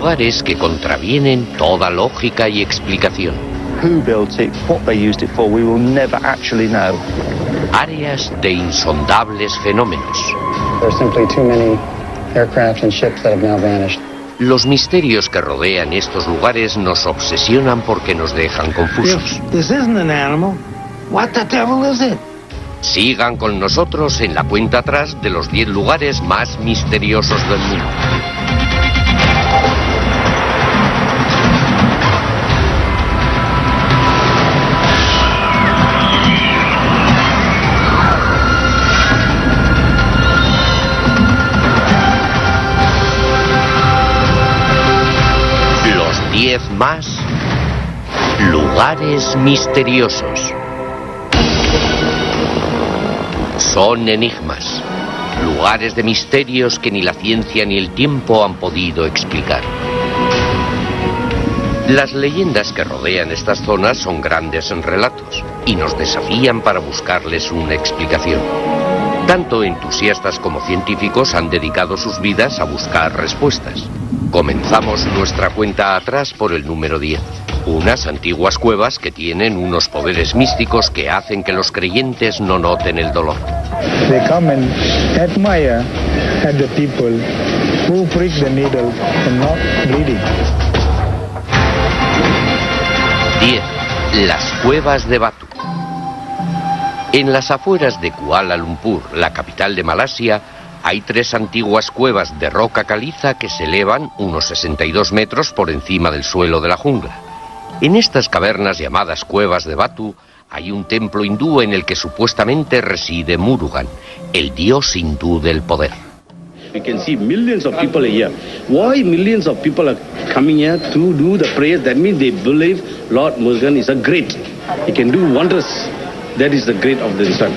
lugares que contravienen toda lógica y explicación. Who built it, what they used it for, we will never actually know. Áreas de insondables fenómenos. There are simply too many aircraft and ships that have now vanished. Los misterios que rodean estos lugares nos obsesionan porque nos dejan confusos. This isn't an animal. What the devil is it? Sigan con nosotros en la cuenta atrás de los 10 lugares más misteriosos del mundo. Los 10 más lugares misteriosos. Son enigmas, lugares de misterios que ni la ciencia ni el tiempo han podido explicar. Las leyendas que rodean estas zonas son grandes relatos y nos desafían para buscarles una explicación. Tanto entusiastas como científicos han dedicado sus vidas a buscar respuestas. Comenzamos nuestra cuenta atrás por el número 10. Unas antiguas cuevas que tienen unos poderes místicos que hacen que los creyentes no noten el dolor. They come and admire at the people who prick the needle and not bleeding. 10. Las cuevas de Batu. En las afueras de Kuala Lumpur, la capital de Malasia, hay 3 antiguas cuevas de roca caliza que se elevan unos 62 metros por encima del suelo de la jungla. En estas cavernas llamadas cuevas de Batu hay un templo hindú en el que supuestamente reside Murugan, el dios hindú del poder. We can see millions of people here. Why millions of people are coming here to do the prayers? That means they believe Lord Murugan is a great. He can do wonders. That is the great of the sun.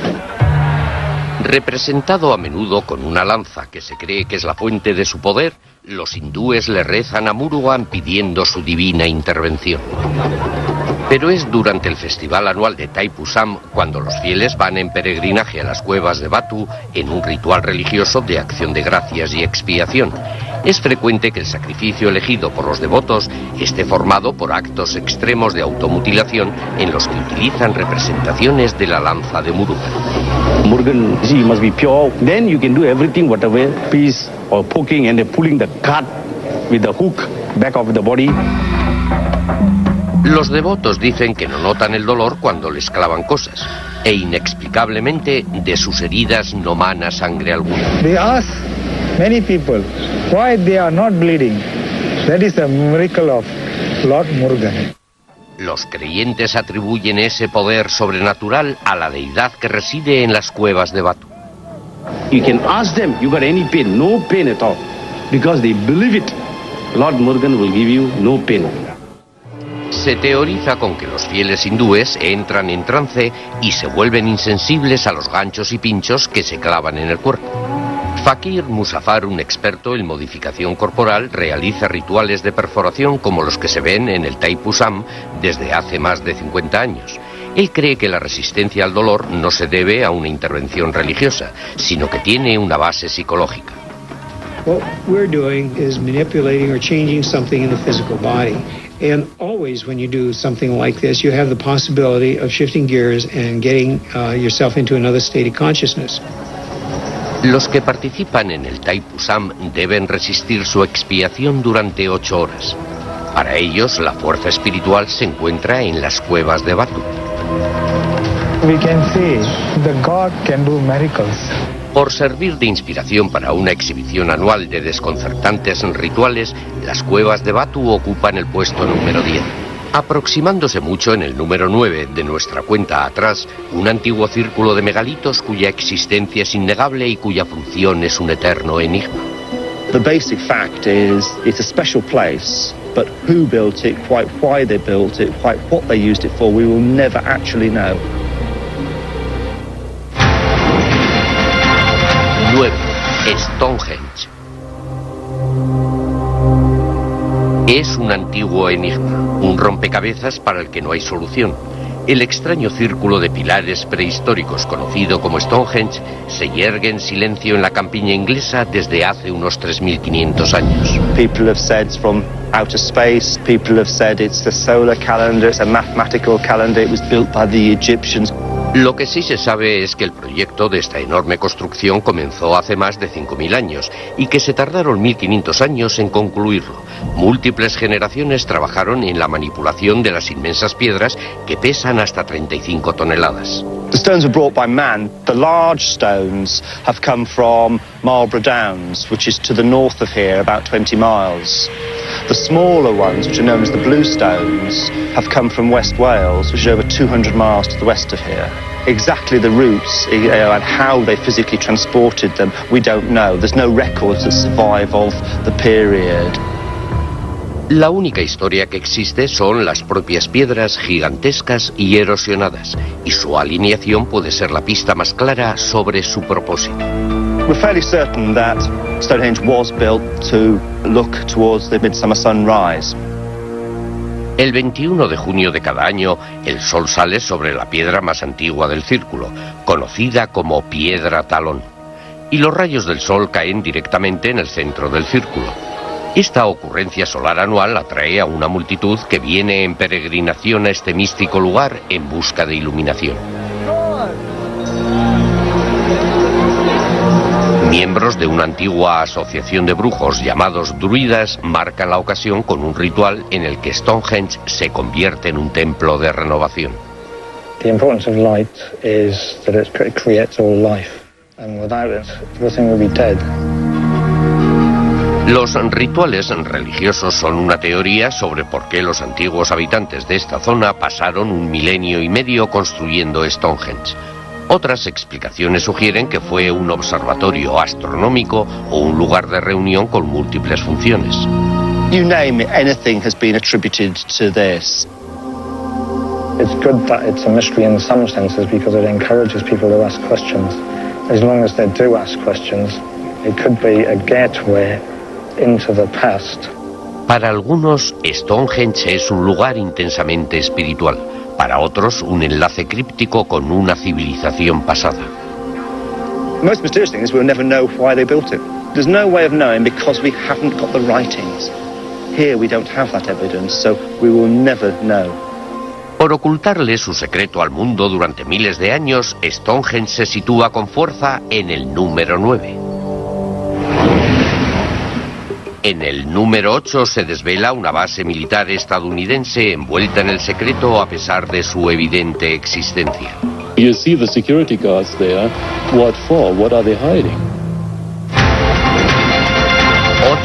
Representado a menudo con una lanza que se cree que es la fuente de su poder, los hindúes le rezan a Murugan pidiendo su divina intervención. Pero es durante el festival anual de Thaipusam cuando los fieles van en peregrinaje a las cuevas de Batu en un ritual religioso de acción de gracias y expiación. Es frecuente que el sacrificio elegido por los devotos esté formado por actos extremos de automutilación en los que utilizan representaciones de la lanza de Murugan. Murugan, you must be pure. Then you can do everything, whatever piece or poking and pulling the cart with the hook back of the body. Los devotos dicen que no notan el dolor cuando les clavan cosas e inexplicablemente de sus heridas no mana sangre alguna. They ask many people why they are not bleeding. That is a miracle of Lord Murugan. Los creyentes atribuyen ese poder sobrenatural a la deidad que reside en las cuevas de Batu. You can ask them, you got any pain? No pain at all. Because they believe it. Lord Murugan will give you no pain. Se teoriza con que los fieles hindúes entran en trance y se vuelven insensibles a los ganchos y pinchos que se clavan en el cuerpo. Fakir Musafar, un experto en modificación corporal, realiza rituales de perforación como los que se ven en el Thaipusam desde hace más de 50 años. Él cree que la resistencia al dolor no se debe a una intervención religiosa, sino que tiene una base psicológica. What we're doing is manipulating or changing something in the physical body. And always when you do something like this, you have the possibility of shifting gears and getting yourself into another state of consciousness. Los que participan en el Thaipusam deben resistir su expiación durante 8 horas. Para ellos, la fuerza espiritual se encuentra en las cuevas de Batu. We can say the God can do miracles. Por servir de inspiración para una exhibición anual de desconcertantes rituales, las cuevas de Batu ocupan el puesto número 10. Aproximándose mucho en el número 9 de nuestra cuenta atrás, un antiguo círculo de megalitos cuya existencia es innegable y cuya función es un eterno enigma. The basic fact is it's a special place, but who built it, quite why they built it, quite what they used it for, we will never actually know. 9. Stonehenge. Es un antiguo enigma, un rompecabezas para el que no hay solución. El extraño círculo de pilares prehistóricos conocido como Stonehenge se yergue en silencio en la campiña inglesa desde hace unos 3.500 años. People have said it's from outer space. People have said it's the solar calendar, it's a mathematical calendar. It was built by the Egyptians. Lo que sí se sabe es que el proyecto de esta enorme construcción comenzó hace más de 5.000 años y que se tardaron 1.500 años en concluirlo. Múltiples generaciones trabajaron en la manipulación de las inmensas piedras que pesan hasta 35 toneladas. The stones were brought by man. The large stones have come from Marlborough Downs, which is to the north of here, about 20 miles. The smaller ones, which are known as the blue stones, have come from West Wales, which is over 200 miles to the west of here. Exactly the routes and how they physically transported them, we don't know. There's no records that survive of the period. La única historia que existe son las propias piedras gigantescas y erosionadas, y su alineación puede ser la pista más clara sobre su propósito. We're fairly certain that Stonehenge was built to look towards the midsummer sunrise. El 21 de junio de cada año, el sol sale sobre la piedra más antigua del círculo, conocida como Piedra Talón, y los rayos del sol caen directamente en el centro del círculo. Esta ocurrencia solar anual atrae a una multitud que viene en peregrinación a este místico lugar en busca de iluminación. Miembros de una antigua asociación de brujos llamados druidas marcan la ocasión con un ritual en el que Stonehenge se convierte en un templo de renovación. The importance of light is that it creates all life, and without it, everything will be dead. Los rituales religiosos son una teoría sobre por qué los antiguos habitantes de esta zona pasaron 1,5 milenios construyendo Stonehenge. Otras explicaciones sugieren que fue un observatorio astronómico o un lugar de reunión con múltiples funciones. You name it, anything has been attributed to this. It's good that it's a mystery in some senses because it encourages people to ask questions. As long as they do ask questions, it could be a gateway into the past. Para algunos, Stonehenge es un lugar intensamente espiritual. Para otros, un enlace críptico con una civilización pasada. The most mysterious thing is we'll never know why they built it. There's no way of knowing because we haven't got the writings. Here we don't have that evidence, so we will never know. Por ocultarle su secreto al mundo durante miles de años, Stonehenge se sitúa con fuerza en el número 9. En el número 8 se desvela una base militar estadounidense envuelta en el secreto a pesar de su evidente existencia. You see the security guards there. What for? What are they hiding? 8.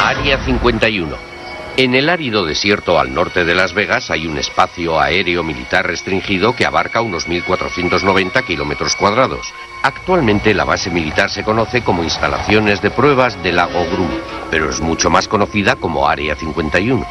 Área 51. En el árido desierto al norte de Las Vegas hay un espacio aéreo militar restringido que abarca unos 1.490 kilómetros cuadrados. Actualmente la base militar se conoce como Instalaciones de Pruebas de Lago Groom, pero es mucho más conocida como Área 51.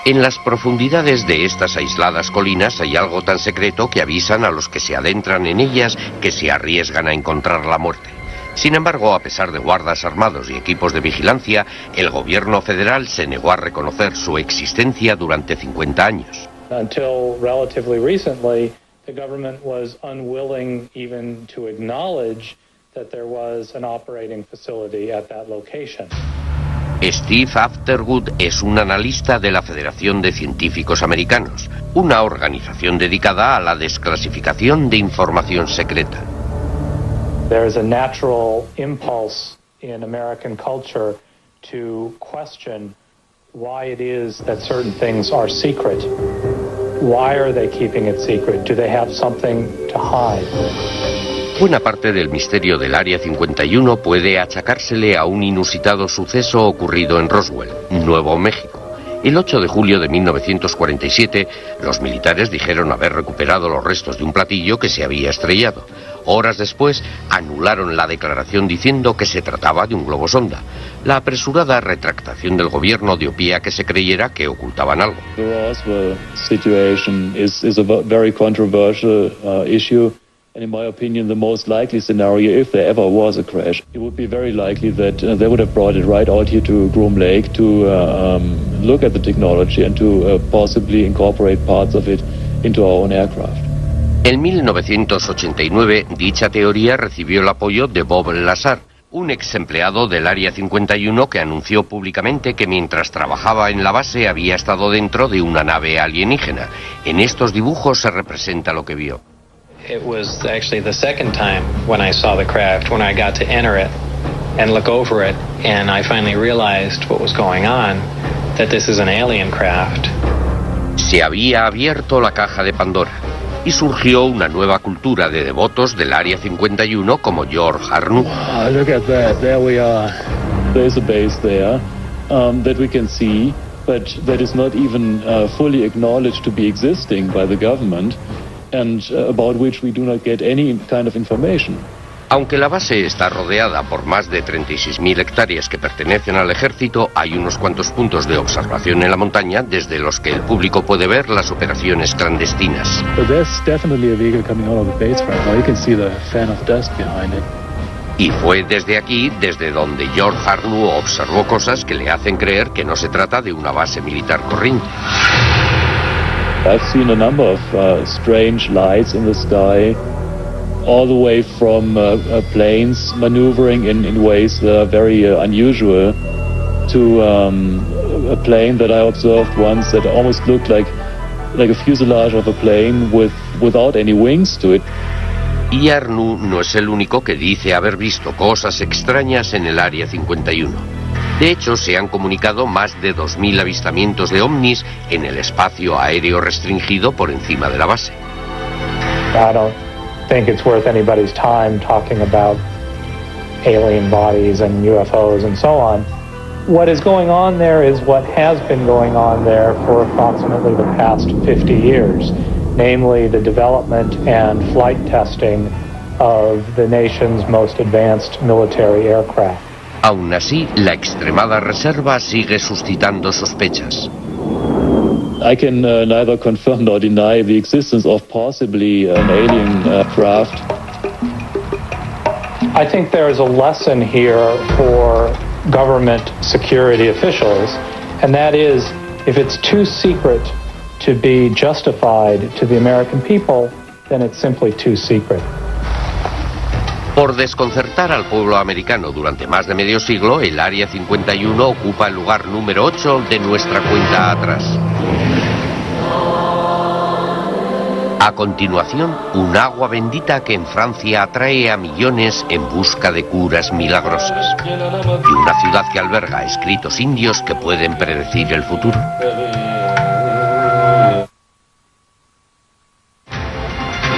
En las profundidades de estas aisladas colinas hay algo tan secreto que avisan a los que se adentran en ellas que se arriesgan a encontrar la muerte. Sin embargo, a pesar de guardas armados y equipos de vigilancia, el gobierno federal se negó a reconocer su existencia durante 50 años. Until relatively recently, the government was unwilling even to acknowledge that there was an operating facility at that location. Steve Afterwood es un analista de la Federación de Científicos Americanos, una organización dedicada a la desclasificación de información secreta. There is a natural impulse in American culture to question why it is that certain things are secret. Why are they keeping it secret? Do they have something to hide? Buena parte del misterio del Área 51 puede achacársele a un inusitado suceso ocurrido en Roswell, Nuevo México. El 8 de julio de 1947, los militares dijeron haber recuperado los restos de un platillo que se había estrellado. Horas después, anularon la declaración diciendo que se trataba de un globo sonda. La apresurada retractación del gobierno dio pie a que se creyera que ocultaban algo. The Roswell situation is a very controversial issue. And in my opinion, the most likely scenario, if there ever was a crash, it would be very likely that they would have brought it right out here to Groom Lake to look at the technology and to possibly incorporate parts of it into our own aircraft. En 1989, dicha teoría recibió el apoyo de Bob Lazar, un ex empleado del Área 51 que anunció públicamente que mientras trabajaba en la base había estado dentro de una nave alienígena. En estos dibujos se representa lo que vio. It was actually the second time when I saw the craft, when I got to enter it and look over it, and I finally realized what was going on, that this is an alien craft. Se había abierto la caja de Pandora y surgió una nueva cultura de devotos del Área 51 como George Arnoux. Wow, look at that, there we are. There's a base there that we can see, but that is not even fully acknowledged to be existing by the government, and about which we do not get any kind of information. Aunque la base está rodeada por más de 36.000 hectáreas que pertenecen al ejército, hay unos cuantos puntos de observación en la montaña desde los que el público puede ver las operaciones clandestinas. But there's definitely a vehicle coming out of the base right now. You can see the fan of dust behind it. Y fue desde aquí, desde donde George Arnoux observó cosas que le hacen creer que no se trata de una base militar corriente. I've seen a number of strange lights in the sky, all the way from planes maneuvering in ways that are very unusual, to a plane that I observed once that almost looked like a fuselage of a plane without any wings to it. Y Arnoux no es el único que dice haber visto cosas extrañas en el Área 51. De hecho, se han comunicado más de 2.000 avistamientos de ovnis en el espacio aéreo restringido por encima de la base. I don't think it's worth anybody's time talking about alien bodies and UFOs and so on. What is going on there is what has been going on there for approximately the past 50 years, namely the development and flight testing of the nation's most advanced military aircraft. Aún así, la extremada reserva sigue suscitando sospechas. I can neither confirm nor deny the existence of possibly an alien craft. I think there is a lesson here for government security officials, and that is, if it's too secret to be justified to the American people, then it's simply too secret. Por desconcertar al pueblo americano durante más de medio siglo, el Área 51 ocupa el lugar número 8 de nuestra cuenta atrás. A continuación, un agua bendita que en Francia atrae a millones en busca de curas milagrosas. Y una ciudad que alberga escritos indios que pueden predecir el futuro.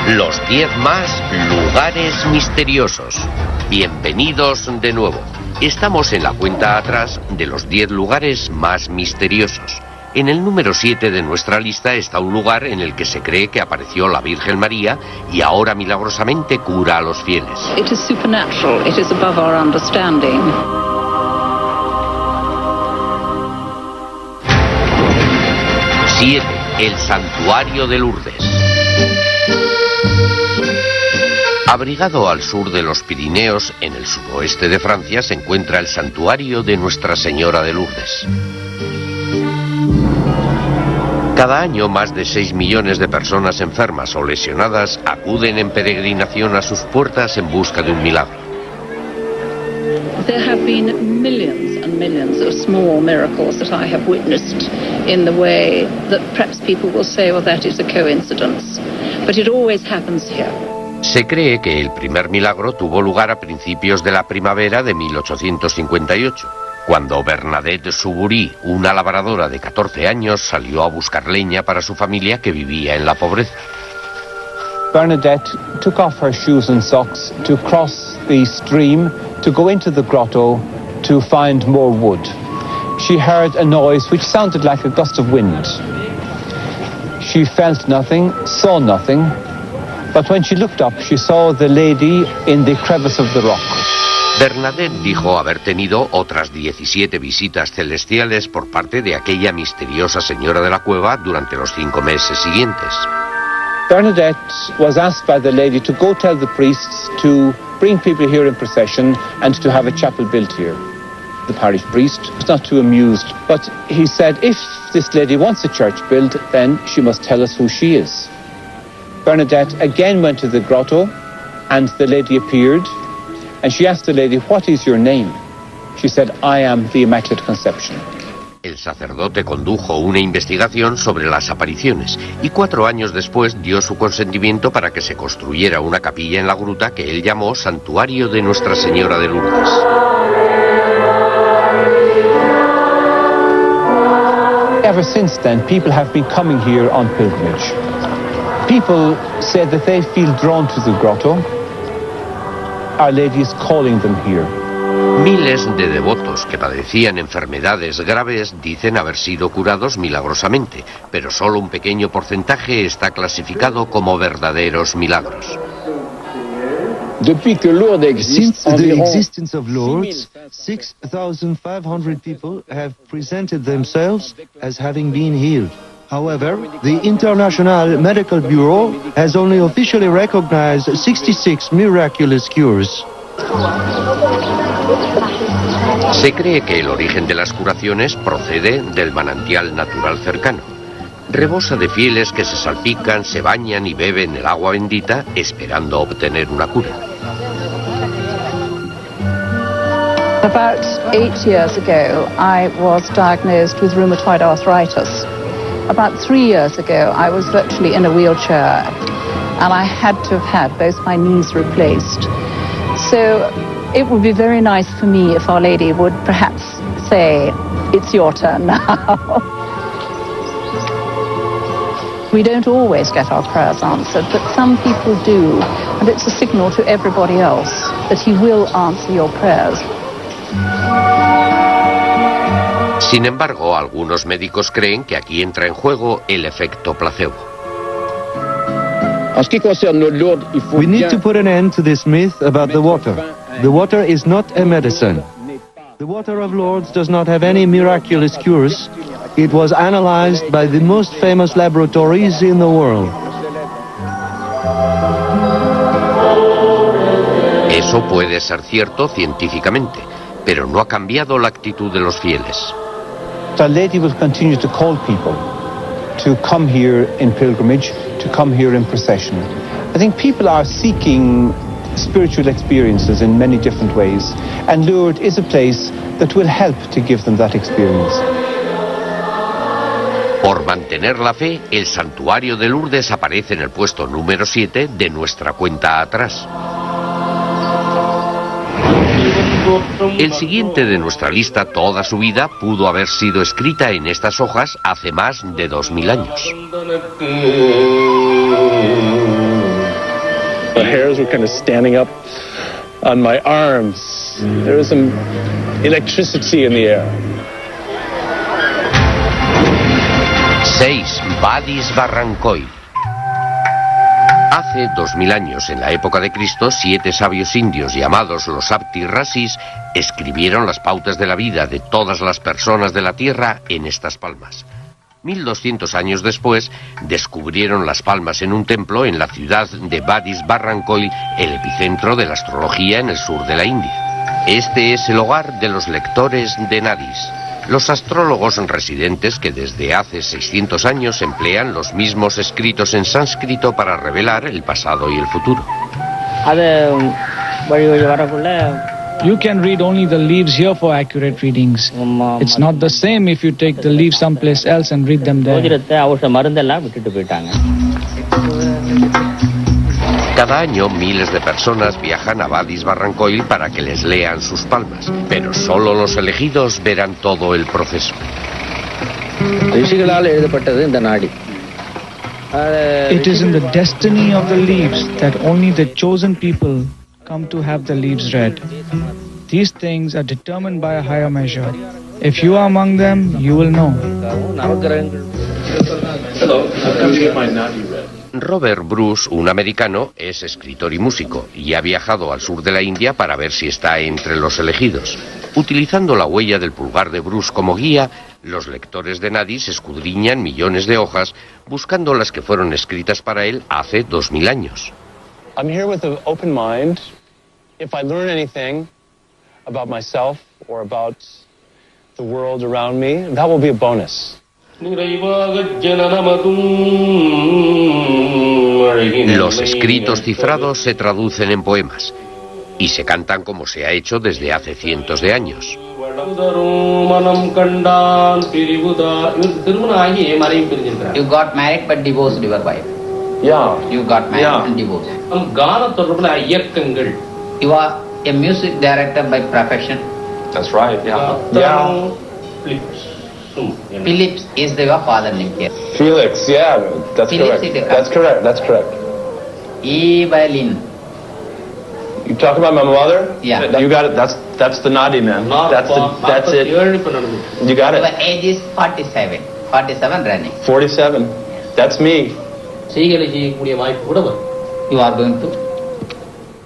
Los 10 más lugares misteriosos. Bienvenidos de nuevo. Estamos en la cuenta atrás de los 10 lugares más misteriosos. En el número 7 de nuestra lista está un lugar en el que se cree que apareció la Virgen María y ahora milagrosamente cura a los fieles. It is supernatural. It is above our understanding. Siete, el Santuario de Lourdes. Abrigado al sur de los Pirineos, en el suroeste de Francia, se encuentra el Santuario de Nuestra Señora de Lourdes. Cada año, más de 6 millones de personas enfermas o lesionadas acuden en peregrinación a sus puertas en busca de un milagro. There have been millions and millions of small miracles that I have witnessed in the way that perhaps people will say, well, that is a coincidence. But it always happens here. Se cree que el primer milagro tuvo lugar a principios de la primavera de 1858, cuando Bernadette Soubury, una labradora de 14 años, salió a buscar leña para su familia que vivía en la pobreza. Bernadette took off her shoes and socks to cross the stream to go into the grotto to find more wood. She heard a noise which sounded like a gust of wind. She felt nothing, saw nothing, but when she looked up, she saw the lady in the crevice of the rock. Bernadette dijo haber tenido otras 17 visitas celestiales por parte de aquella misteriosa señora de la cueva durante los 5 meses siguientes. Bernadette was asked by the lady to go tell the priests to bring people here in procession and to have a chapel built here. The parish priest was not too amused, but he said, if this lady wants a church built, then she must tell us who she is. Bernadette again went to the grotto, and the lady appeared, and she asked the lady, "What is your name?" She said, "I am the Immaculate Conception." El sacerdote condujo una investigación sobre las apariciones y 4 años después dio su consentimiento para que se construyera una capilla en la gruta que él llamó Santuario de Nuestra Señora de Lourdes. Ever since then, people have been coming here on pilgrimage. People say that they feel drawn to the grotto. Our Lady is calling them here. Miles de devotos que padecían enfermedades graves dicen haber sido curados milagrosamente, pero solo un pequeño porcentaje está clasificado como verdaderos milagros. Since the existence of Lourdes, 6,500 people have presented themselves as having been healed. However, the International Medical Bureau has only officially recognized 66 miraculous cures. Se cree que el origen de las curaciones procede del manantial natural cercano. Rebosa de fieles que se salpican, se bañan y beben el agua bendita esperando obtener una cura. About 8 years ago, I was diagnosed with rheumatoid arthritis. About 3 years ago, I was virtually in a wheelchair, and I had to have had both my knees replaced. So it would be very nice for me if Our Lady would perhaps say, "It's your turn now." We don't always get our prayers answered, but some people do, and it's a signal to everybody else that He will answer your prayers. Sin embargo, algunos médicos creen que aquí entra en juego el efecto placebo. We need to put an end to this myth about the water. The water is not a medicine. The water of Lourdes does not have any miraculous cures. It was analyzed by the most famous laboratories in the world. Eso puede ser cierto científicamente, pero no ha cambiado la actitud de los fieles. Our Lady will continue to call people to come here in pilgrimage, to come here in procession. I think people are seeking spiritual experiences in many different ways, and Lourdes is a place that will help to give them that experience. Por mantener la fe, el santuario de Lourdes aparece en el puesto número 7 de nuestra cuenta atrás. El siguiente de nuestra lista, toda su vida, pudo haber sido escrita en estas hojas hace más de 2000 años. The hairs were kind of standing up on my arms. There was some electricity in the air. 6. Vadis Barrancoy. Hace 2000 años, en la época de Cristo, 7 sabios indios llamados los Apti Rasis escribieron las pautas de la vida de todas las personas de la tierra en estas palmas. 1200 años después, descubrieron las palmas en un templo en la ciudad de Vadis Barrancoy, el epicentro de la astrología en el sur de la India. Este es el hogar de los lectores de Nadis, los astrólogos residentes que desde hace 600 años emplean los mismos escritos en sánscrito para revelar el pasado y el futuro. You can read only the leaves here for accurate readings. It's not the same if you take the leaves someplace else and read them there. Cada año miles de personas viajan a Vadis Barrancoy para que les lean sus palmas, pero solo los elegidos verán todo el proceso. It is in the destiny of the leaves that only the chosen people come to have the leaves read. These things are determined by a higher measure. If you are among them, you will know. Hello, I've come to get my Nadi read. Robert Bruce, un americano, es escritor y músico y ha viajado al sur de la India para ver si está entre los elegidos. Utilizando la huella del pulgar de Bruce como guía, los lectores de Nadis escudriñan millones de hojas buscando las que fueron escritas para él hace 2000 años. I'm here with an open mind. If I learn anything about myself or about the world around me, that will be a bonus. Los escritos cifrados se traducen en poemas y se cantan como se ha hecho desde hace cientos de años. You got married but divorced your wife. Yeah. You got married and divorced. You are a music director by profession. That's right. Yeah. Phillips is your father name here. Felix, yeah, that's Phillips correct. That's correct. That's correct. E by Lynn. You talk about my mother? Yeah. You got it. That's the naughty man. That's it. You got it. Your age is 47. 47 running. 47. That's me. You are going to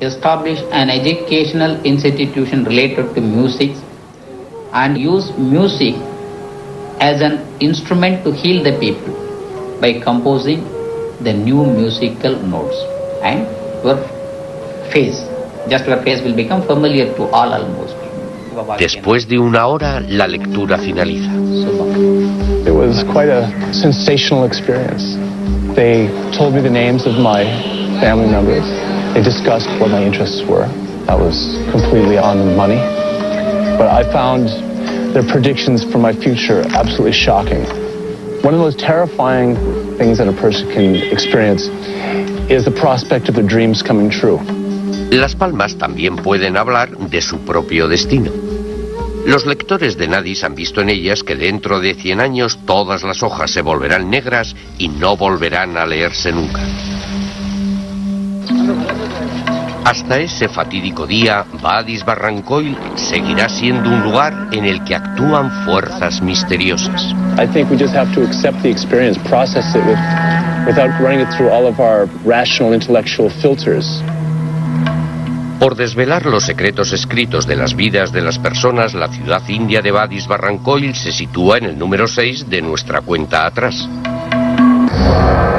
establish an educational institution related to music and use music as an instrument to heal the people by composing the new musical notes. And your face will become familiar to all almost. Después de una hora, la lectura finaliza. It was quite a sensational experience. They told me the names of my family members. They discussed what my interests were. I was completely on the money. But I found their predictions for my future absolutely shocking. One of the most terrifying things that a person can experience is the prospect of their dreams coming true. Las palmas también pueden hablar de su propio destino. Los lectores de Nadis han visto en ellas que dentro de 100 años todas las hojas se volverán negras y no volverán a leerse nunca. Hasta ese fatídico día, Vadis Barrancoil seguirá siendo un lugar en el que actúan fuerzas misteriosas. I think we just have to accept the experience, process it without running it through all of our rational intellectual filters. Por desvelar los secretos escritos de las vidas de las personas, la ciudad india de Vadis Barrancoil se sitúa en el número 6 de nuestra cuenta atrás.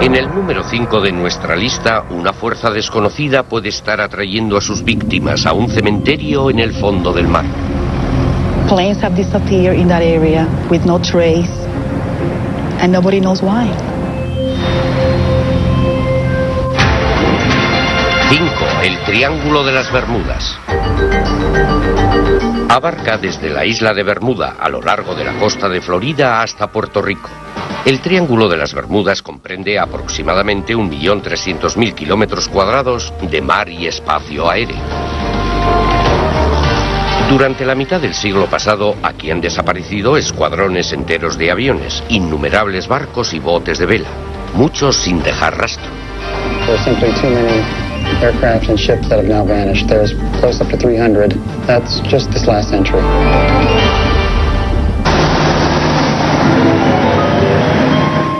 En el número 5 de nuestra lista, una fuerza desconocida puede estar atrayendo a sus víctimas a un cementerio en el fondo del mar. Planes have disappeared in that area with no trace, and nobody knows why. 5. El Triángulo de las Bermudas. Abarca desde la isla de Bermuda a lo largo de la costa de Florida hasta Puerto Rico. El Triángulo de las Bermudas comprende aproximadamente 1.300.000 kilómetros cuadrados de mar y espacio aéreo. Durante la mitad del siglo pasado, aquí han desaparecido escuadrones enteros de aviones, innumerables barcos y botes de vela, muchos sin dejar rastro. Aircraft and ships that have now vanished. There's close up to 300. That's just this last century.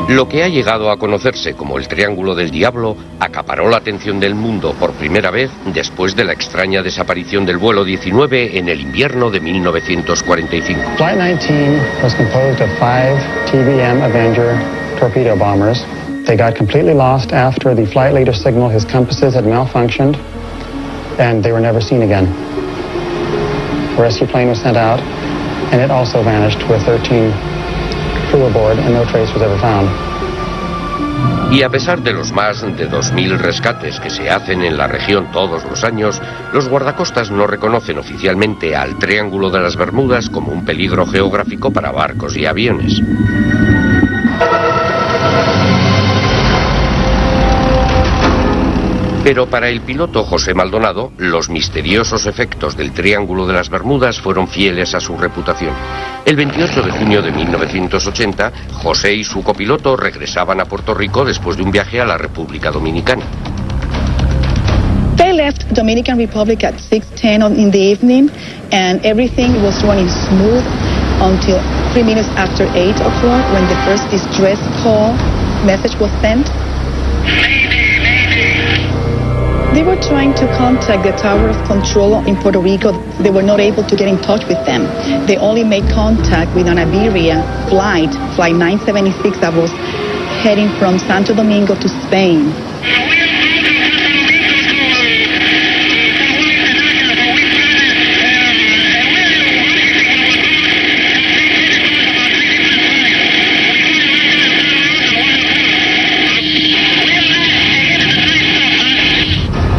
Lo que ha llegado a conocerse como el Triángulo del Diablo acaparó la atención del mundo por primera vez después de la extraña desaparición del vuelo 19 en el invierno de 1945. Flight 19 was composed of 5 TBM Avenger torpedo bombers. They got completely lost after the flight leader signaled his compasses had malfunctioned, and they were never seen again. A rescue plane was sent out, and it also vanished with 13 crew aboard, and no trace was ever found. Y a pesar de los más de 2.000 rescates que se hacen en la región todos los años, los guardacostas no reconocen oficialmente al Triángulo de las Bermudas como un peligro geográfico para barcos y aviones. Pero para el piloto José Maldonado, los misteriosos efectos del Triángulo de las Bermudas fueron fieles a su reputación. El 28 de junio de 1980, José y su copiloto regresaban a Puerto Rico después de un viaje a la República Dominicana. They left Dominican Republic at 6:10 in the evening, and everything was running smooth until 3 minutes after 8 o'clock when the first distress call message was sent. They were trying to contact the Tower of Control in Puerto Rico. They were not able to get in touch with them. They only made contact with an Iberia flight 976 that was heading from Santo Domingo to Spain.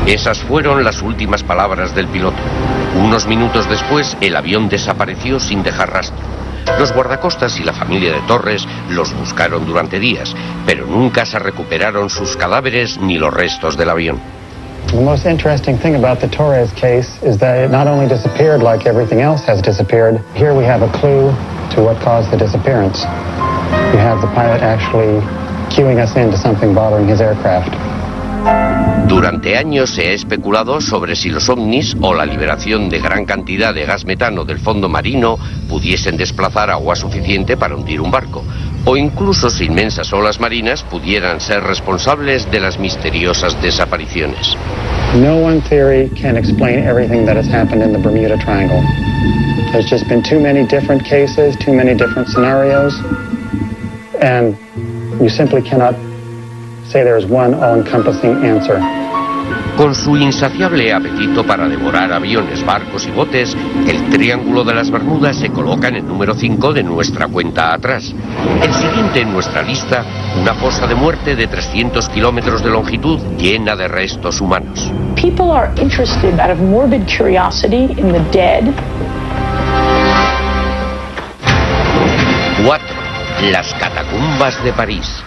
Esas fueron las últimas palabras del piloto. Unos minutos después, el avión desapareció sin dejar rastro. Los guardacostas y la familia de Torres los buscaron durante días, pero nunca se recuperaron sus cadáveres ni los restos del avión. The most interesting thing about the Torres case is that it not only disappeared like everything else has disappeared, here we have a clue to what caused the disappearance. You have the pilot actually cueing us into something bothering his aircraft. Durante años se ha especulado sobre si los ovnis o la liberación de gran cantidad de gas metano del fondo marino pudiesen desplazar agua suficiente para hundir un barco, o incluso si inmensas olas marinas pudieran ser responsables de las misteriosas desapariciones. No one theory can explain everything that has happened in the Bermuda Triangle. There's just been too many different cases, too many different scenarios, and you simply cannot say there is one all-encompassing answer. Con su insaciable apetito para devorar aviones, barcos y botes, el Triángulo de las Bermudas se coloca en el número 5 de nuestra cuenta atrás. El siguiente en nuestra lista, una fosa de muerte de 300 kilómetros de longitud llena de restos humanos. People are interested out of morbid curiosity in the dead. 4. Las catacumbas de París.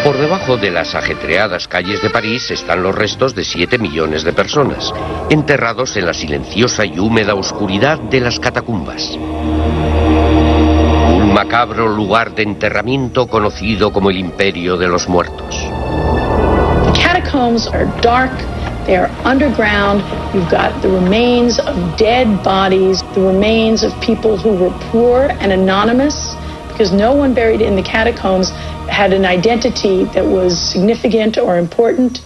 Por debajo de las ajetreadas calles de París están los restos de 7 millones de personas, enterrados en la silenciosa y húmeda oscuridad de las catacumbas. Un macabro lugar de enterramiento conocido como el Imperio de los Muertos. The catacombs are dark, they are underground, you've got the remains of dead bodies, the remains of people who were poor and anonymous, because no one buried in the catacombs had an identity that was significant or important.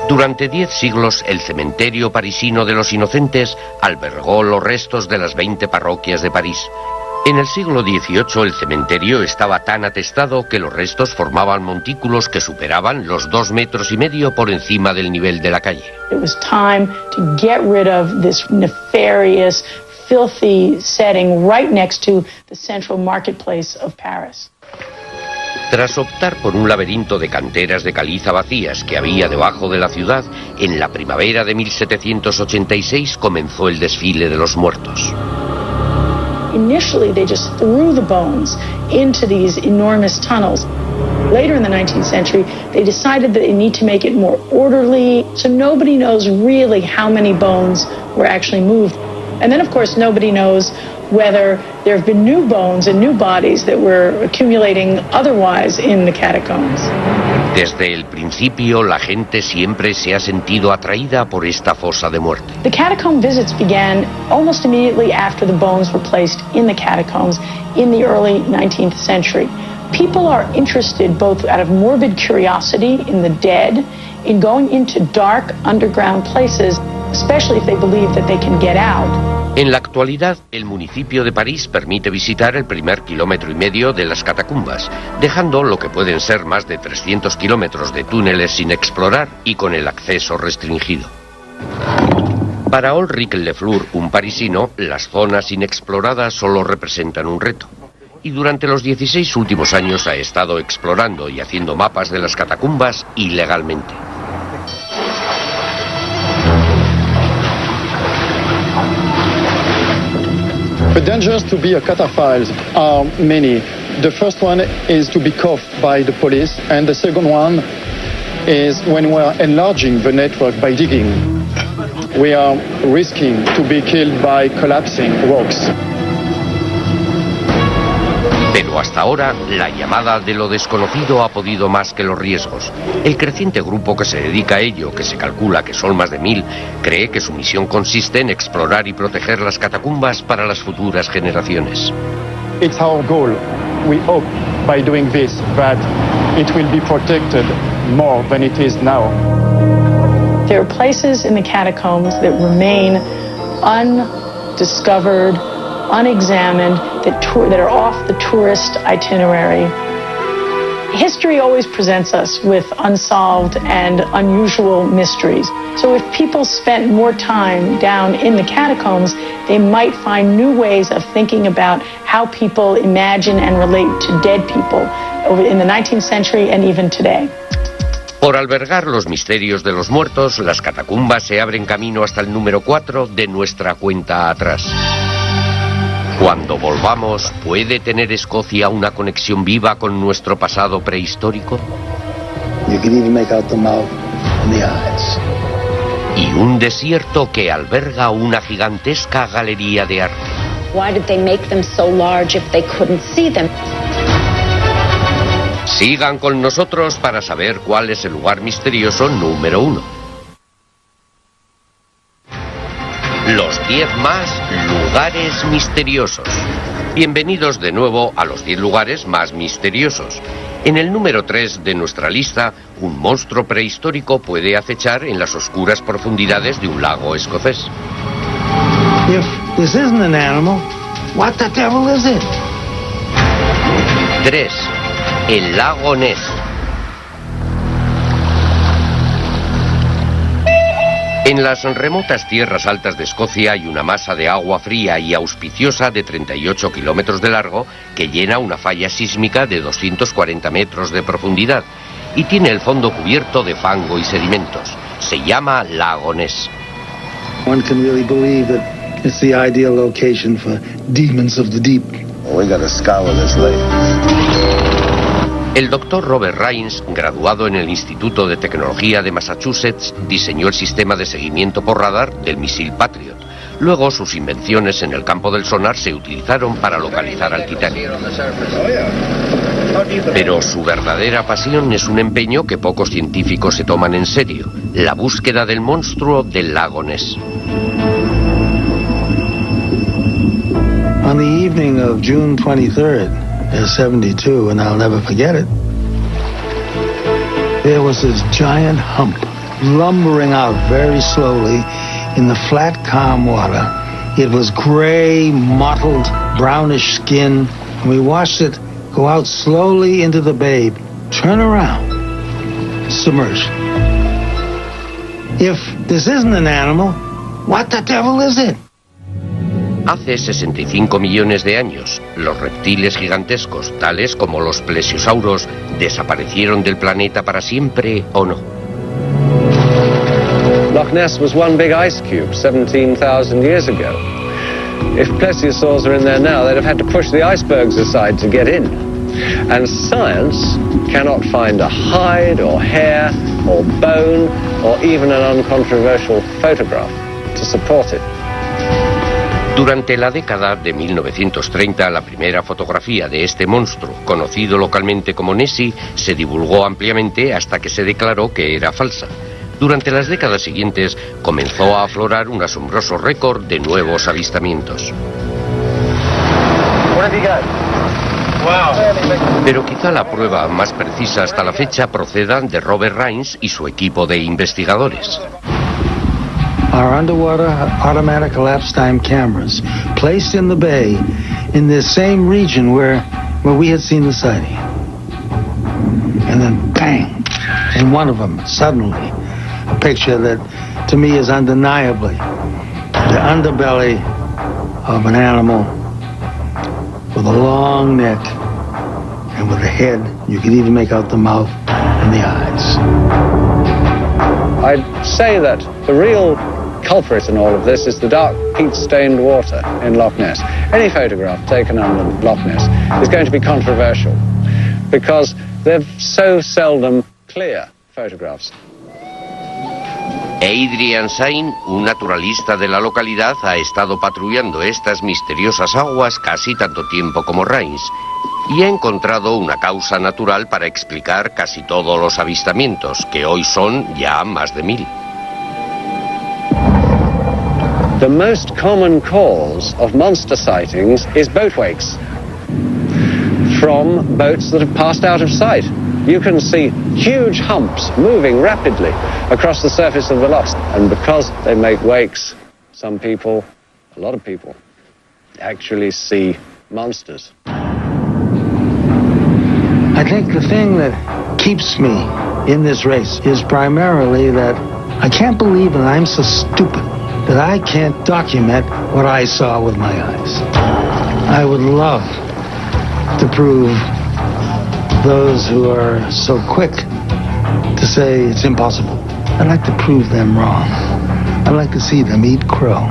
Durante 10 siglos, el cementerio parisino de los inocentes albergó los restos de las 20 parroquias de París. En el siglo XVIII, el cementerio estaba tan atestado que los restos formaban montículos que superaban los 2,5 metros por encima del nivel de la calle. It was time to get rid of this nefarious, filthy setting right next to the central marketplace of Paris. Tras optar por un laberinto de canteras de caliza vacías que había debajo de la ciudad, en la primavera de 1786 comenzó el desfile de los muertos. Initially, they just threw the bones into these enormous tunnels. Later in the 19th century, they decided that they need to make it more orderly, so nobody knows really how many bones were actually moved. And then, of course, nobody knows whether there have been new bones and new bodies that were accumulating otherwise in the catacombs. Desde el principio, la gente siempre se ha sentido atraída por esta fosa de muerte. The catacomb visits began almost immediately after the bones were placed in the catacombs in the early 19th century. People are interested both out of morbid curiosity in the dead, in going into dark underground places, especially if they believe that they can get out. En la actualidad, el municipio de París permite visitar el primer 1,5 kilómetros de las catacumbas, dejando lo que pueden ser más de 300 kilómetros de túneles sin explorar y con el acceso restringido. Para Ulrich Lefleur, un parisino, las zonas inexploradas solo representan un reto. Y durante los 16 últimos años ha estado explorando y haciendo mapas de las catacumbas ilegalmente. The dangers to be a cataphile are many. The first one is to be caught by the police, and the second one is when we are enlarging the network by digging. We are risking to be killed by collapsing rocks. Pero hasta ahora, la llamada de lo desconocido ha podido más que los riesgos. El creciente grupo que se dedica a ello, que se calcula que son más de 1000, cree que su misión consiste en explorar y proteger las catacumbas para las futuras generaciones. It's our goal. We hope by doing this that it will be protected more than it is now. There are places in the catacombs that remain undiscovered, unexamined, that are off the tourist itinerary. History always presents us with unsolved and unusual mysteries. So if people spent more time down in the catacombs, they might find new ways of thinking about how people imagine and relate to dead people, in the 19th century and even today. Por albergar los misterios de los muertos, las catacumbas se abren camino hasta el número 4 de nuestra cuenta atrás. Cuando volvamos, ¿puede tener Escocia una conexión viva con nuestro pasado prehistórico? You can even make out the mouth and the eyes. Y un desierto que alberga una gigantesca galería de arte. Why did they make them so large if they couldn't see them? Sigan con nosotros para saber cuál es el lugar misterioso número 1. Los 10 más lugares misteriosos. Bienvenidos de nuevo a los 10 lugares más misteriosos. En el número 3 de nuestra lista, un monstruo prehistórico puede acechar en las oscuras profundidades de un lago escocés. If this isn't an animal, what the devil is it? 3. El lago Ness. En las remotas tierras altas de Escocia hay una masa de agua fría y auspiciosa de 38 kilómetros de largo que llena una falla sísmica de 240 metros de profundidad y tiene el fondo cubierto de fango y sedimentos. Se llama lago Ness. One can really believe that it's the ideal location for demons of the deep. Well, we gotta scour this lake. El doctor Robert Rains, graduado en el Instituto de Tecnología de Massachusetts, diseñó el sistema de seguimiento por radar del misil Patriot. Luego, sus invenciones en el campo del sonar se utilizaron para localizar al Titanic. Pero su verdadera pasión es un empeño que pocos científicos se toman en serio: la búsqueda del monstruo del lago Ness. On the evening of June 23rd, 72, and I'll never forget it, there was this giant hump lumbering out very slowly in the flat, calm water. It was gray, mottled, brownish skin, and we watched it go out slowly into the bay, turn around, submerged. If this isn't an animal, what the devil is it? Hace 65 millones de años, los reptiles gigantescos, tales como los plesiosauros, desaparecieron del planeta para siempre, ¿o no? Loch Ness was one big ice cube 17,000 years ago. If plesiosaurs are in there now, they'd have had to push the icebergs aside to get in. And science cannot find a hide or hair or bone or even an uncontroversial photograph to support it. Durante la década de 1930, la primera fotografía de este monstruo, conocido localmente como Nessie, se divulgó ampliamente hasta que se declaró que era falsa. Durante las décadas siguientes, comenzó a aflorar un asombroso récord de nuevos avistamientos. Pero quizá la prueba más precisa hasta la fecha proceda de Robert Rains y su equipo de investigadores. Our underwater automatic elapsed time cameras placed in the bay in the same region where we had seen the sighting. And then bang, in one of them, suddenly, a picture that to me is undeniably the underbelly of an animal with a long neck and with a head. You could even make out the mouth and the eyes. I'd say that the real culprit in all of this is the dark peat-stained water in Loch Ness. Any photograph taken on Loch Ness is going to be controversial because they're so seldom clear photographs. Adrian Sain, un naturalista de la localidad, ha estado patrullando estas misteriosas aguas casi tanto tiempo como Rains y ha encontrado una causa natural para explicar casi todos los avistamientos, que hoy son ya más de 1000. The most common cause of monster sightings is boat wakes from boats that have passed out of sight. You can see huge humps moving rapidly across the surface of the lochs, and because they make wakes, some people, a lot of people, actually see monsters. I think the thing that keeps me in this race is primarily that I can't believe that I'm so stupid that I can't document what I saw with my eyes. I would love to prove those who are so quick to say it's impossible. I'd like to prove them wrong. I'd like to see them eat crow.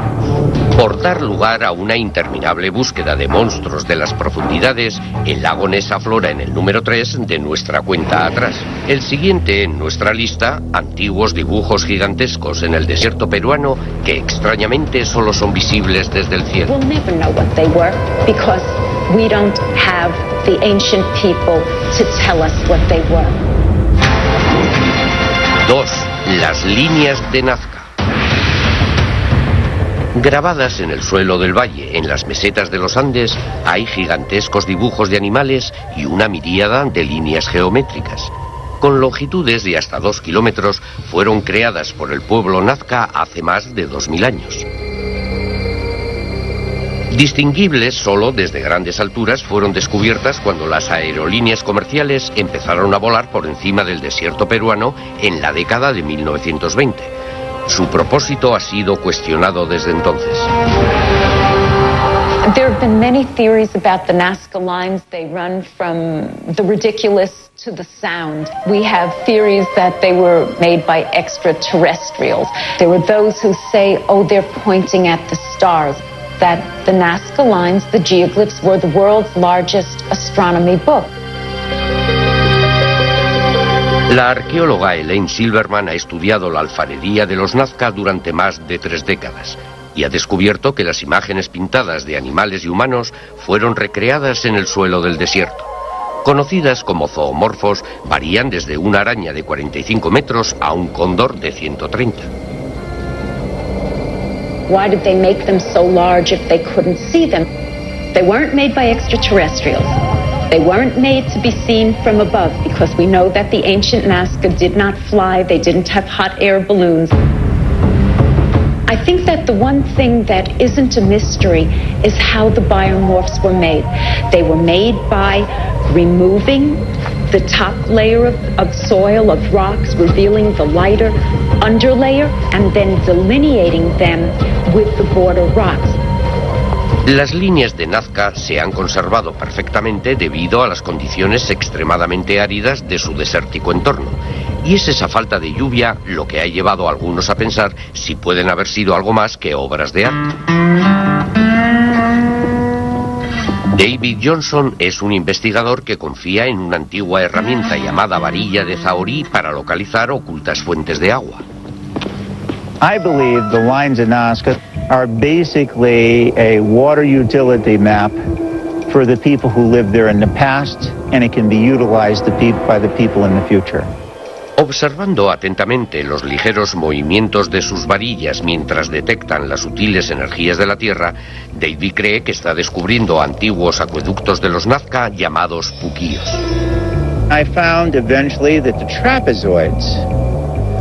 Por dar lugar a una interminable búsqueda de monstruos de las profundidades, el lago Ness aflora en el número 3 de nuestra cuenta atrás. El siguiente en nuestra lista, antiguos dibujos gigantescos en el desierto peruano que extrañamente solo son visibles desde el cielo. We'll never know what they were because we don't have the ancient people to tell us what they were. 2. Las líneas de Nazca. Grabadas en el suelo del valle, en las mesetas de los Andes, hay gigantescos dibujos de animales y una miríada de líneas geométricas. Con longitudes de hasta 2 kilómetros, fueron creadas por el pueblo Nazca hace más de 2000 años. Distinguibles solo desde grandes alturas, fueron descubiertas cuando las aerolíneas comerciales empezaron a volar por encima del desierto peruano en la década de 1920. Su propósito ha sido cuestionado desde entonces. There have been many theories about the Nazca lines. They run from the ridiculous to the sound. We have theories that they were made by extraterrestrials. There were those who say, oh, they're pointing at the stars. That the Nazca lines, the geoglyphs, were the world's largest astronomy book. La arqueóloga Elaine Silverman ha estudiado la alfarería de los Nazca durante más de 3 décadas y ha descubierto que las imágenes pintadas de animales y humanos fueron recreadas en el suelo del desierto. Conocidas como zoomorfos, varían desde una araña de 45 metros a un cóndor de 130. Why did they make them so large if they couldn't see them? They weren't made by extraterrestrials. They weren't made to be seen from above because we know that the ancient Nazca did not fly. They didn't have hot air balloons. I think that the one thing that isn't a mystery is how the biomorphs were made. They were made by removing the top layer of soil, of rocks, revealing the lighter underlayer, and then delineating them with the border rocks. Las líneas de Nazca se han conservado perfectamente debido a las condiciones extremadamente áridas de su desértico entorno. Y es esa falta de lluvia lo que ha llevado a algunos a pensar si pueden haber sido algo más que obras de arte. David Johnson es un investigador que confía en una antigua herramienta llamada varilla de Zahorí para localizar ocultas fuentes de agua. I believe the lines of Nazca are basically a water utility map for the people who lived there in the past, and it can be utilized by the people in the future. Observando atentamente los ligeros movimientos de sus varillas mientras detectan las sutiles energías de la Tierra, David cree que está descubriendo antiguos acueductos de los Nazca llamados puquíos. I found eventually that the trapezoids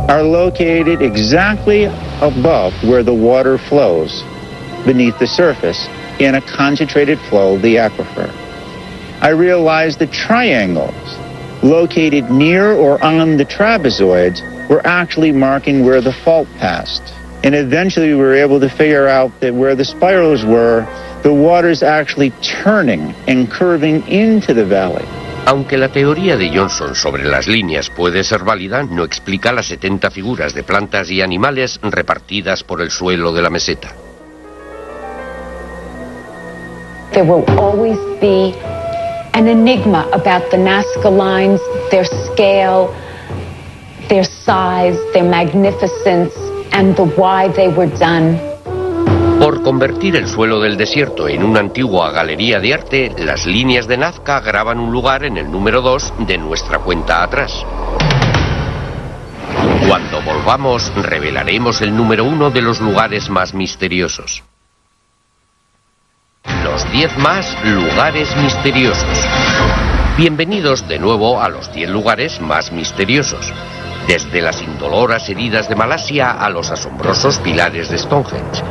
are located exactly above where the water flows, beneath the surface, in a concentrated flow of the aquifer. I realized that triangles located near or on the trapezoids were actually marking where the fault passed. And eventually we were able to figure out that where the spirals were, the water's actually turning and curving into the valley. Aunque la teoría de Johnson sobre las líneas puede ser válida, no explica las 70 figuras de plantas y animales repartidas por el suelo de la meseta. There will always be an enigma about the Nazca lines, their scale, their size, their magnificence, and the why they were done. Por convertir el suelo del desierto en una antigua galería de arte, las líneas de Nazca graban un lugar en el número 2 de nuestra cuenta atrás. Cuando volvamos, revelaremos el número 1 de los lugares más misteriosos. Los 10 más lugares misteriosos. Bienvenidos de nuevo a los 10 lugares más misteriosos. Desde las indoloras heridas de Malasia a los asombrosos pilares de Stonehenge,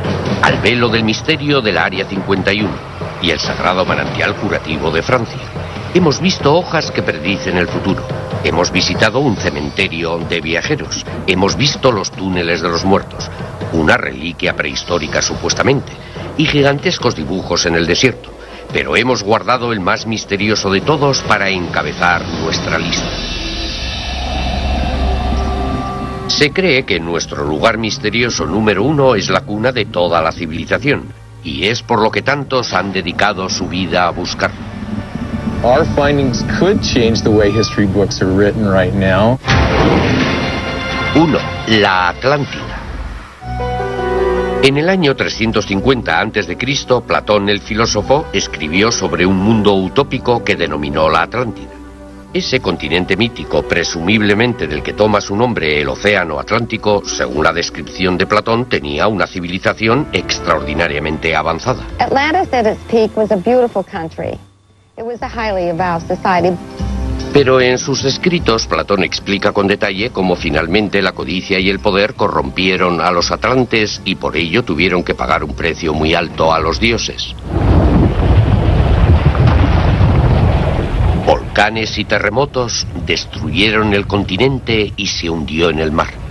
al velo del misterio del Área 51 y el sagrado manantial curativo de Francia. Hemos visto hojas que predicen el futuro. Hemos visitado un cementerio de viajeros. Hemos visto los túneles de los muertos, una reliquia prehistórica supuestamente, y gigantescos dibujos en el desierto. pero hemos guardado el más misterioso de todos para encabezar nuestra lista. Se cree que nuestro lugar misterioso número 1 es la cuna de toda la civilización, y es por lo que tantos han dedicado su vida a buscarlo. Our findings could change the way history books are written right now. 1. La Atlántida. En el año 350 a.C., Platón el filósofo escribió sobre un mundo utópico que denominó la Atlántida. Ese continente mítico, presumiblemente del que toma su nombre el Océano Atlántico, según la descripción de Platón, tenía una civilización extraordinariamente avanzada. Atlantis at its peak was a beautiful country. It was a highly evolved society. Pero en sus escritos, Platón explica con detalle cómo finalmente la codicia y el poder corrompieron a los atlantes y por ello tuvieron que pagar un precio muy alto a los dioses. Volcanes y terremotos destruyeron el continente y se hundió en el mar.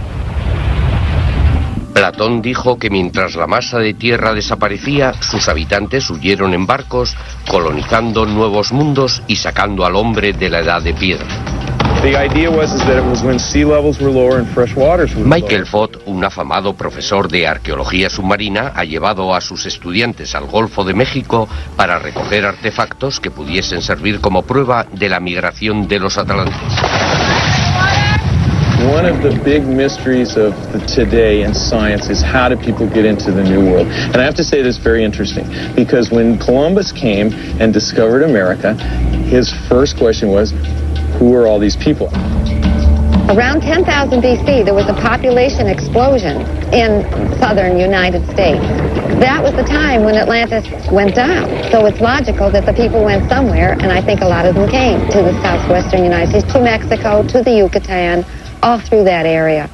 Platón dijo que mientras la masa de tierra desaparecía, sus habitantes huyeron en barcos, colonizando nuevos mundos y sacando al hombre de la edad de piedra. Michael Fott, un afamado profesor de arqueología submarina, ha llevado a sus estudiantes al Golfo de México para recoger artefactos que pudiesen servir como prueba de la migración de los atlantes. One of the big mysteries of today in science is how do people get into the New World? And I have to say this very interesting, because when Columbus came and discovered America, his first question was, who are all these people? Around 10,000 BC, there was a population explosion in southern United States. That was the time when Atlantis went down. So it's logical that the people went somewhere, and I think a lot of them came to the southwestern United States, to Mexico, to the Yucatan, all through that area.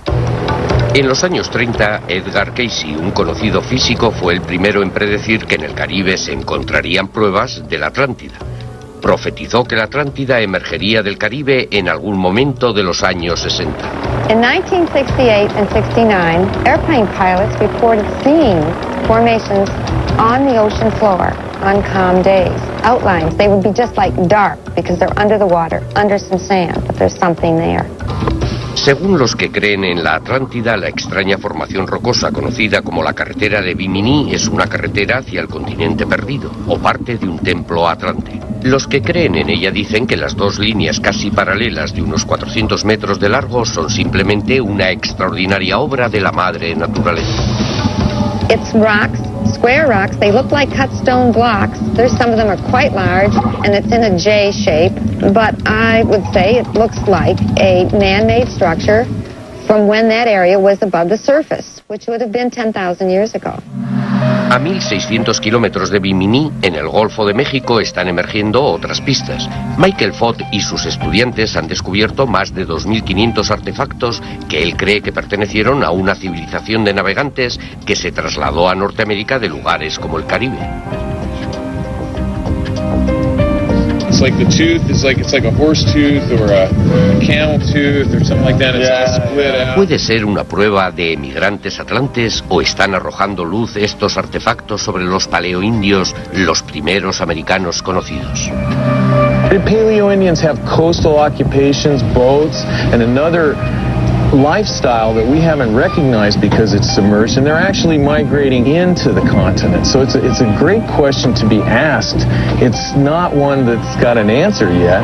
En los años 30, Edgar Cayce, un conocido físico, fue el primero en predecir que en el Caribe se encontrarían pruebas de la Atlántida. Profetizó que la Atlántida emergería del Caribe en algún momento de los años 60. In 1968 and 69, airplane pilots reported seeing formations on the ocean floor on calm days. Outlines, they would be just like dark because they're under the water, under some sand, but there's something there. Según los que creen en la Atlántida, la extraña formación rocosa conocida como la carretera de Bimini es una carretera hacia el continente perdido, o parte de un templo atlante. Los que creen en ella dicen que las dos líneas casi paralelas de unos 400 metros de largo son simplemente una extraordinaria obra de la madre naturaleza. It's rocks, square rocks. They look like cut stone blocks. Some of them are quite large, and it's in a J shape. But I would say it looks like a man-made structure from when that area was above the surface, which would have been 10,000 years ago. A 1.600 kilómetros de Bimini, en el Golfo de México, están emergiendo otras pistas. Michael Fott y sus estudiantes han descubierto más de 2.500 artefactos que él cree que pertenecieron a una civilización de navegantes que se trasladó a Norteamérica de lugares como el Caribe. It's like the tooth is like it's like a horse tooth or a camel tooth or something like that. It's all split out. ¿Puede ser una prueba de emigrantes atlantes o están arrojando luz estos artefactos sobre los paleoindios, los primeros americanos conocidos? The Paleo-Indians have coastal occupations, boats, and another lifestyle that we haven't recognized because it's submerged, and they're actually migrating into the continent. So it's a great question to be asked. It's not one that's got an answer yet.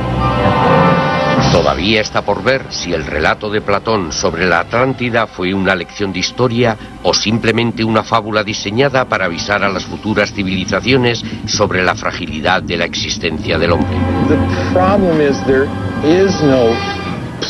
Todavía está por ver si el relato de Platón sobre la Atlántida fue una lección de historia o simplemente una fábula diseñada para avisar a las futuras civilizaciones sobre la fragilidad de la existencia del hombre. The problem is there is no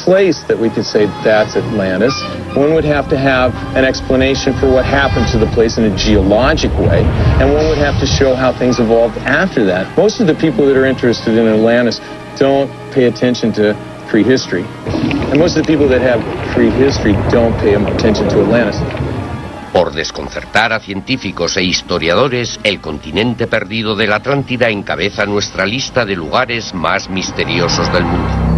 place that we could say that's Atlantis. One would have to have an explanation for what happened to the place in a geologic way, and one would have to show how things evolved after that. Most of the people that are interested in Atlantis don't pay attention to prehistory, and most of the people that have prehistory don't pay attention to Atlantis. Por desconcertar a científicos e historiadores, el continente perdido de la Atlántida encabeza nuestra lista de lugares más misteriosos del mundo.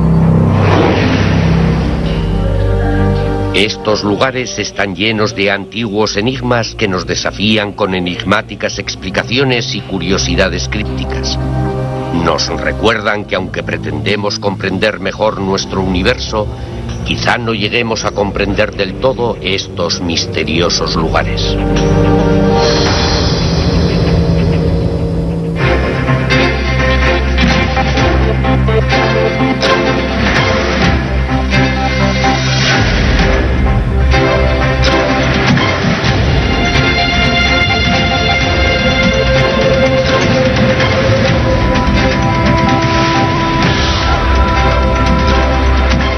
Estos lugares están llenos de antiguos enigmas que nos desafían con enigmáticas explicaciones y curiosidades crípticas. Nos recuerdan que aunque pretendemos comprender mejor nuestro universo, quizá no lleguemos a comprender del todo estos misteriosos lugares.